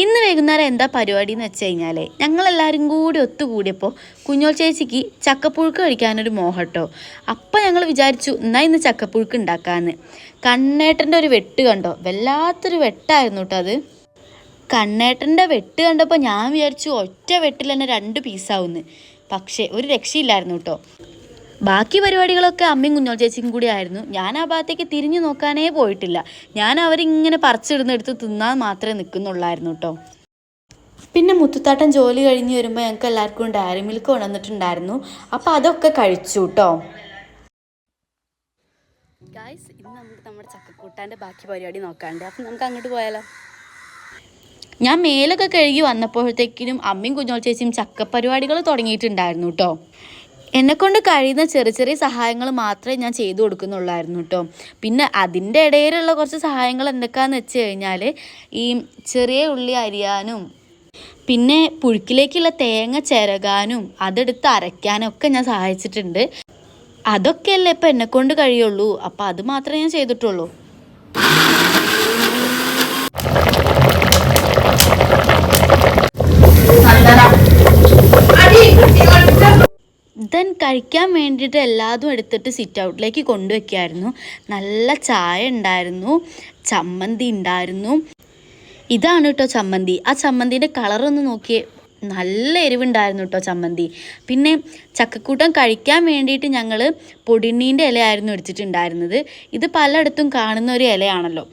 ഇന്ന് വൈകുന്നേരം എന്താ പരിപാടി എന്ന് വെച്ച് കഴിഞ്ഞാൽ ഞങ്ങളെല്ലാവരും കൂടി ഒത്തുകൂടിയപ്പോൾ കുഞ്ഞോൾ ചേച്ചിക്ക് ചക്കപ്പുഴുക്ക് കഴിക്കാനൊരു മോഹട്ടോ. അപ്പം ഞങ്ങൾ വിചാരിച്ചു എന്നാൽ ഇന്ന് ചക്കപ്പുഴുക്ക് ഉണ്ടാക്കാമെന്ന്. കണ്ണേട്ടൻ്റെ ഒരു വെട്ട് കണ്ടോ, വല്ലാത്തൊരു വെട്ടായിരുന്നു കേട്ടോ അത്. കണ്ണേട്ടൻ്റെ വെട്ട് കണ്ടപ്പോൾ ഞാൻ വിചാരിച്ചു ഒറ്റ വെട്ടിൽ തന്നെ 2 പീസാവുമെന്ന്. പക്ഷേ ഒരു രക്ഷയില്ലായിരുന്നു കേട്ടോ. ബാക്കി പരിപാടികളൊക്കെ അമ്മയും കുഞ്ഞോൾ ചേച്ചിയും കൂടി ആയിരുന്നു. ഞാൻ ആ ഭാഗത്തേക്ക് തിരിഞ്ഞു നോക്കാനേ പോയിട്ടില്ല. ഞാൻ അവരിങ്ങനെ പറിച്ചിടുന്നെടുത്ത് തിന്നാൻ മാത്രമേ നിൽക്കുന്നുള്ളായിരുന്നു കേട്ടോ. പിന്നെ മുത്തുത്താട്ടൻ ജോലി കഴിഞ്ഞ് വരുമ്പോൾ ഞങ്ങൾക്ക് എല്ലാവർക്കും ഡയറി മിൽക്ക് കൊണ്ടുവന്നിട്ടുണ്ടായിരുന്നു. അപ്പോൾ അതൊക്കെ കഴിച്ചു കേട്ടോ. ഗായ്സ്, ഇന്ന് നമുക്ക് നമ്മുടെ ചക്കക്കൂട്ടാൻ്റെ ബാക്കി പരിപാടി നോക്കാണ്ട്. അപ്പം നമുക്ക് അങ്ങോട്ട് പോയാലോ. ഞാൻ മേലൊക്കെ കഴുകി വന്നപ്പോഴത്തേക്കിനും അമ്മയും കുഞ്ഞോൾ ചേച്ചിയും ചക്കപ്പരിപാടികൾ തുടങ്ങിയിട്ടുണ്ടായിരുന്നു കേട്ടോ. എന്നെക്കൊണ്ട് കഴിയുന്ന ചെറിയ ചെറിയ സഹായങ്ങൾ മാത്രമേ ഞാൻ ചെയ്തു കൊടുക്കുന്നുള്ളായിരുന്നു കേട്ടോ. പിന്നെ അതിൻ്റെ ഇടയിലുള്ള കുറച്ച് സഹായങ്ങൾ എന്തൊക്കെയാണെന്ന് വെച്ച് കഴിഞ്ഞാൽ ഈ ചെറിയ ഉള്ളി അരിയാനും പിന്നെ പുഴുക്കിലേക്കുള്ള തേങ്ങ ചിരകാനും അതെടുത്ത് അരയ്ക്കാനും ഒക്കെ ഞാൻ സഹായിച്ചിട്ടുണ്ട്. അതൊക്കെയല്ലേ ഇപ്പം എന്നെക്കൊണ്ട് കഴിയുള്ളൂ. അപ്പം അത് മാത്രമേ ഞാൻ ചെയ്തിട്ടുള്ളൂ. ദെൻ കഴിക്കാൻ വേണ്ടിയിട്ട് എല്ലാതും എടുത്തിട്ട് സിറ്റ് ഔട്ടിലേക്ക് കൊണ്ടുവയ്ക്കായിരുന്നു. നല്ല ചായ ഉണ്ടായിരുന്നു, ചമ്മന്തി ഉണ്ടായിരുന്നു. ഇതാണ് കേട്ടോ ചമ്മന്തി. ആ ചമ്മന്തിൻ്റെ കളറൊന്ന് നോക്കിയേ, നല്ല എരിവുണ്ടായിരുന്നു കേട്ടോ ചമ്മന്തി. പിന്നെ ചക്കക്കൂട്ടം കഴിക്കാൻ വേണ്ടിയിട്ട് ഞങ്ങൾ പൊടിണ്ണീൻ്റെ ഇലയായിരുന്നു എടുത്തിട്ടുണ്ടായിരുന്നത്. ഇത് പലയിടത്തും കാണുന്ന ഒരു ഇലയാണല്ലോ.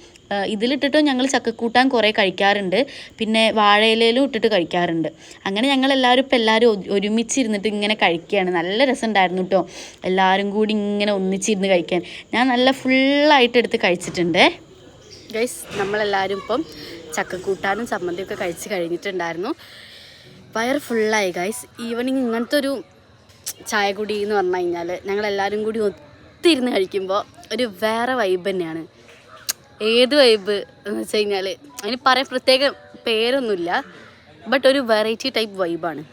ഇതിലിട്ടിട്ടും ഞങ്ങൾ ചക്കക്കൂട്ടാൻ കുറേ കഴിക്കാറുണ്ട്. പിന്നെ വാഴയിലയിലും ഇട്ടിട്ട് കഴിക്കാറുണ്ട്. അങ്ങനെ ഞങ്ങളെല്ലാവരും ഇപ്പം എല്ലാവരും ഒരുമിച്ചിരുന്നിട്ട് ഇങ്ങനെ കഴിക്കുകയാണ്. നല്ല രസമുണ്ടായിരുന്നു കേട്ടോ, എല്ലാവരും കൂടി ഇങ്ങനെ ഒന്നിച്ചിരുന്ന് കഴിക്കാൻ. ഞാൻ നല്ല ഫുള്ളായിട്ട് എടുത്ത് കഴിച്ചിട്ടുണ്ട്. ഗൈസ്, നമ്മളെല്ലാവരും ഇപ്പം ചക്കക്കൂട്ടാനും ചമ്മന്തിയൊക്കെ കഴിച്ച് കഴിഞ്ഞിട്ടുണ്ടായിരുന്നു. വയർ ഫുള്ളായി ഗൈസ്. ഈവനിങ് ഇങ്ങനത്തെ ഒരു ചായ കുടി എന്ന് പറഞ്ഞു കഴിഞ്ഞാൽ ഞങ്ങളെല്ലാവരും കൂടി ഒത്തിരുന്ന് കഴിക്കുമ്പോൾ ഒരു വേറെ വൈബ് തന്നെയാണ്. ഏത് വൈബ് എന്ന് വെച്ച് കഴിഞ്ഞാൽ അതിന് പറയാൻ പ്രത്യേക പേരൊന്നുമില്ല, ബട്ട് ഒരു വെറൈറ്റി ടൈപ്പ് വൈബാണ്.